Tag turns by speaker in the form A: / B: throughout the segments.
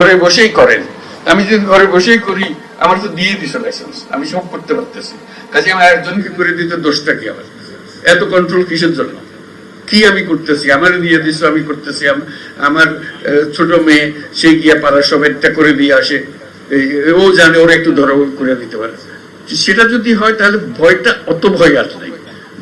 A: ঘরে বসেই করেন। আমি যদি ঘরে বসেই করি, আমার তো দিয়ে দিছে লাইসেন্স, আমি সব করতে পারতেছি। কাজে আমি একজনকে করে দিতে দোষটা কি? আমার এত কন্ট্রোল কিসের জন্য? কি আমি করতেছি? আমার দিয়ে দিছো, আমি করতেছি। আমার ছোট মেয়ে সে গিয়া পাড়া সব একটা করে দিয়ে আসে, ও জানে ওরা একটু ধরো করে দিতে পারে। সেটা যদি হয় তাহলে ভয়টা, অত ভয় আর নাই।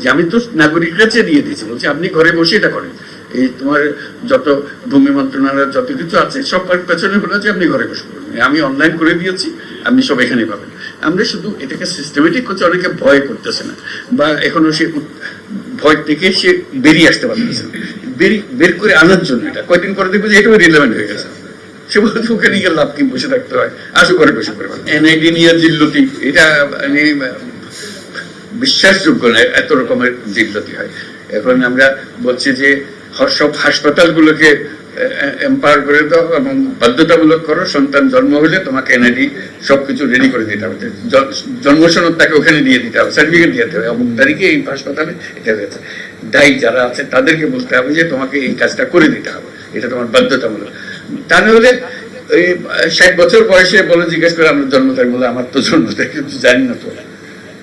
A: যে আমি তো নাগরিক কাছে দিয়ে দিয়েছি, বলছি আপনি ঘরে বসে এটা করেন। এই তোমার যত ভূমি মন্ত্রণালয় যত কিছু আছে সব পেছনে বলে যে আপনি ঘরে বসে করবেন, আমি অনলাইন করে দিয়েছি, আপনি সব এখানে পাবেন। আমরা শুধু এটাকে সিস্টেমেটিক করছি, অনেকে ভয় করতেছে না, বা এখনো সে ভয় থেকে সে বেরিয়ে আসতে পারতেছে না। বের করে আনার জন্য এটা কয়েকদিন পরে দেখবো যে এটাও রিলেভেন্ট হয়ে গেছে। সে বলছে ওখানে গিয়ে লাভ কি, বসে থাকতে হয়, আসো ঘরে বসে করবেন। এনআইডি নিয়ে জিল্লতি, এটা বিশ্বাসযোগ্য নয়, এত রকমের জিল্লতি হয়। এখন আমরা বলছি যে সব হাসপাতালগুলোকে এম্পাওয়ার করে দাও এবং বাধ্যতামূলক করো, সন্তান জন্ম হলে তোমাকে এনআইডি সবকিছু রেডি করে দিতে হবে, জন্ম সনদ তাকে ওখানে দিয়ে দিতে হবে, সার্টিফিকেট দিতে হবে, অমুক তারিখে এই হাসপাতালে এটা হয়েছে। দায়ী যারা আছে তাদেরকে বলতে হবে যে তোমাকে এই কাজটা করে দিতে হবে, এটা তোমার বাধ্যতামূলক। তা নাহলে ওই 60 বছর বয়সে বলে জিজ্ঞেস করে আমরা জন্ম তারিখ, বলে আমার তো জন্ম তারিখ কিছু জানি না, তো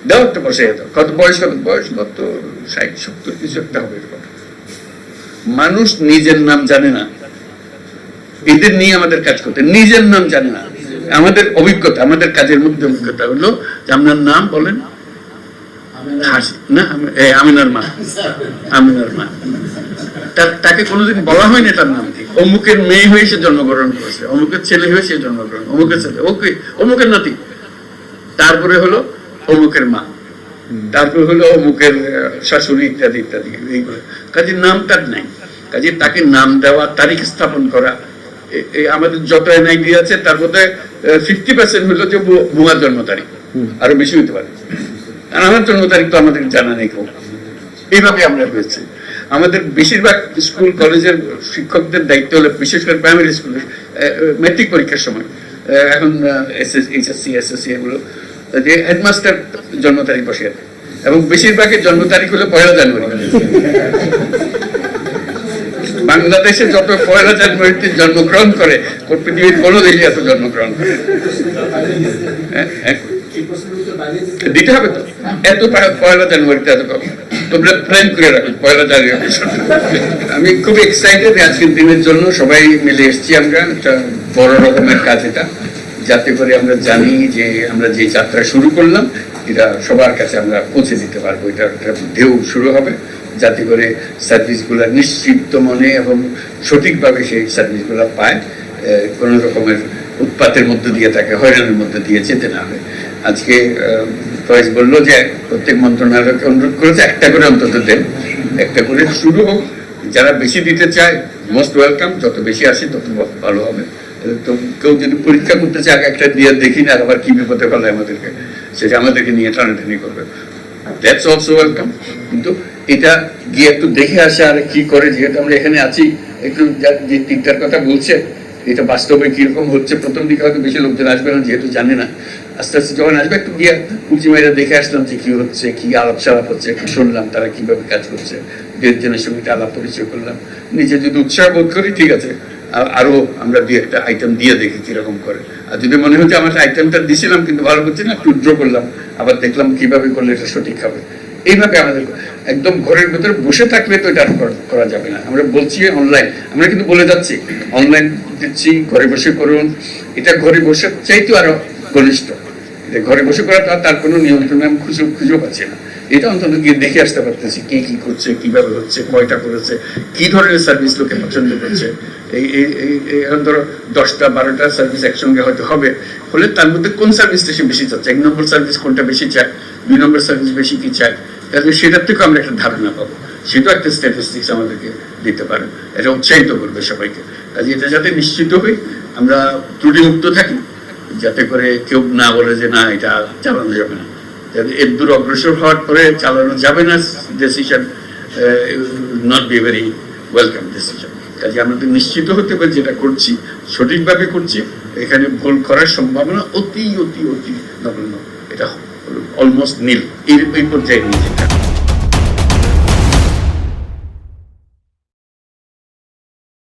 A: দাও একটা বসে যেত, কত বয়স, কত বয়স, কত 60 70 কিছু একটা হবে। মানুষ নিজের নাম জানে না, এদের নিয়ে আমাদের কাজ করতে, নিজের নাম জানে না। আমাদের অভিজ্ঞতা, আমাদের কাজের মধ্যে অভিজ্ঞতা হলো যে আপনার নাম বলেন, না আমিনার মা, আমিনার মা, তাকে কোনোদিন বলা হয়নি তার নাম কি, অমুকের মেয়ে হয়ে সে জন্মগ্রহণ করেছে, অমুকের ছেলে হয়ে সে জন্মগ্রহণ, অমুকের ছেলে, ওকে অমুকের নাতি, তারপরে হলো অমুকের মা, তারপরে হলো অমুকের শাশুড়ি, ইত্যাদি ইত্যাদি। এইগুলো কাজে নাম তার নাই। কাজে তাকে নাম দেওয়া, তারিখ স্থাপন করা, আমাদের যত এনআইডি আছে তার মধ্যে 50% হলো যে ভুয়া জন্ম তারিখ, আরো বেশি হতে পারে। আর আমার জন্ম তারিখ তো আমাদের জানা নেই কেউ। এইভাবে আমরা হয়েছে। আমাদের বেশিরভাগ স্কুল কলেজের শিক্ষকদের দায়িত্ব হলো, বিশেষ করে প্রাইমারি স্কুলে ম্যাট্রিক পরীক্ষার সময়, এখন এইচএসসি এসএসসি এগুলো, যে হেডমাস্টার জন্ম তারিখ বসে, এবং বেশিরভাগের জন্ম তারিখ হলো 1 জানুয়ারি। বাংলাদেশে যত 1 জানুয়ারিতে জন্মগ্রহণ করে, পৃথিবীর কোনো দেশে এত জন্মগ্রহণ করে দিতে হবে তো, এত 1 জানুয়ারিতে এত কম। তোমরা প্ল্যান করে রাখো 1 জানুয়ারি। আমি খুব এক্সাইটেড আজকের দিনের জন্য, সবাই মিলে এসেছি আমরা, একটা বড় রকমের কাজ এটা, যাতে করে আমরা জানি যে আমরা যে যাত্রা শুরু করলাম এটা সবার কাছে আমরা পৌঁছে দিতে পারবো। এটা একটা ঢেউ শুরু হবে, যাতে করে সার্ভিসগুলো নিশ্চিত মনে এবং সঠিকভাবে সেই সার্ভিসগুলো পায়, কোনো রকমের উৎপাতের মধ্যে দিয়ে তাকে হয়রানির মধ্যে দিয়ে যেতে না হয়। আজকে ফয়েজ বললো যে প্রত্যেক মন্ত্রণালয়কে অনুরোধ করেছে একটা করে অন্তত দেন, একটা করে শুরু হোক। যারা বেশি দিতে চায় মোস্ট ওয়েলকাম, যত বেশি আসে তত ভালো হবে। তো কেউ যদি পরীক্ষা করতে চায় একটা দিয়ে দেখি না আবার কি বিপদে ফেলে আমাদেরকে, সেটা আমাদেরকে নিয়ে টানাটানি করবে, দ্যাটস অলসো ওয়েলকাম। কিন্তু এটা গিয়ে একটু দেখে আসে আর কি করে, যেহেতু আমরা এখানে আছি, একটু যে 3টার কথা বলছে এটা বাস্তবে কিরকম হচ্ছে। প্রথম দিকে হয়তো বেশি লোকজন আসবে না, যেহেতু জানে না। আস্তে আস্তে যখন আসবে একটু গিয়ে উঁচি মেয়েরা দেখে আসলাম যে কি হচ্ছে, কি আলাপ সালাপ হচ্ছে, একটু শুনলাম তারা কিভাবে কাজ করছে, দেশজনের সঙ্গে আলাপ পরিচয় করলাম। নিজে যদি উৎসাহ বোধ করি ঠিক আছে, আরো আমরা 2-1টা আইটেম দিয়ে দেখি কিরকম করে। আর যদি মনে হচ্ছে আমার আইটেমটা দিছিলাম কিন্তু ভালো করছি না, একটু ড্র করলাম, আবার দেখলাম কিভাবে করলে এটা সঠিক হবে। এইভাবে আমাদের একদম ঘরের ভেতরে বসে থাকলে তো এটা করা যাবে না। আমরা বলছি অনলাইন, আমরা কিন্তু বলে যাচ্ছি অনলাইন দিচ্ছি, ঘরে বসে করুন। এটা ঘরে বসে চাইতেও আরো ঘনিষ্ঠ, ঘরে বসে করা তার কোনো নিয়ন্ত্রণ আমি খুঁজেও পাচ্ছি না। এটা অন্তত গিয়ে দেখে আসতে পারতেছি কে কি করছে, কিভাবে হচ্ছে, কয়টা করেছে, কি ধরনের সার্ভিস লোকে পছন্দ করছে। এখন ধরো 10টা 12টা সার্ভিস একসঙ্গে হয়তো হবে, হলে তার মধ্যে কোন সার্ভিসটা সে বেশি চাচ্ছে, 1 নম্বর সার্ভিস কোনটা বেশি চায়, 2 নম্বর সার্ভিস বেশি কি চায়, তাহলে সেটার থেকেও আমরা একটা ধারণা পাবো। সেটাও একটা স্ট্যাটিস্টিক্স আমাদেরকে দিতে পারে, এটা উৎসাহিত করবে সবাইকে। কাজে এটা যাতে নিশ্চিত হই আমরা ত্রুটিমুক্ত থাকি, যাতে করে কেউ না বলে যে না এটা চালানো যাবে না। এর দূর অগ্রসর হওয়ার পরে চালানো যাবে না, decision not be very welcome decision. কাজে আমাদের নিশ্চিত হতে পারে যেটা করছি সঠিকভাবে করছি, এখানে ভুল করার সম্ভাবনা অতি অতি অতি নগণ্য, এটা অলমোস্ট নীল, এই পর্যায়ে নিয়ে যেতে।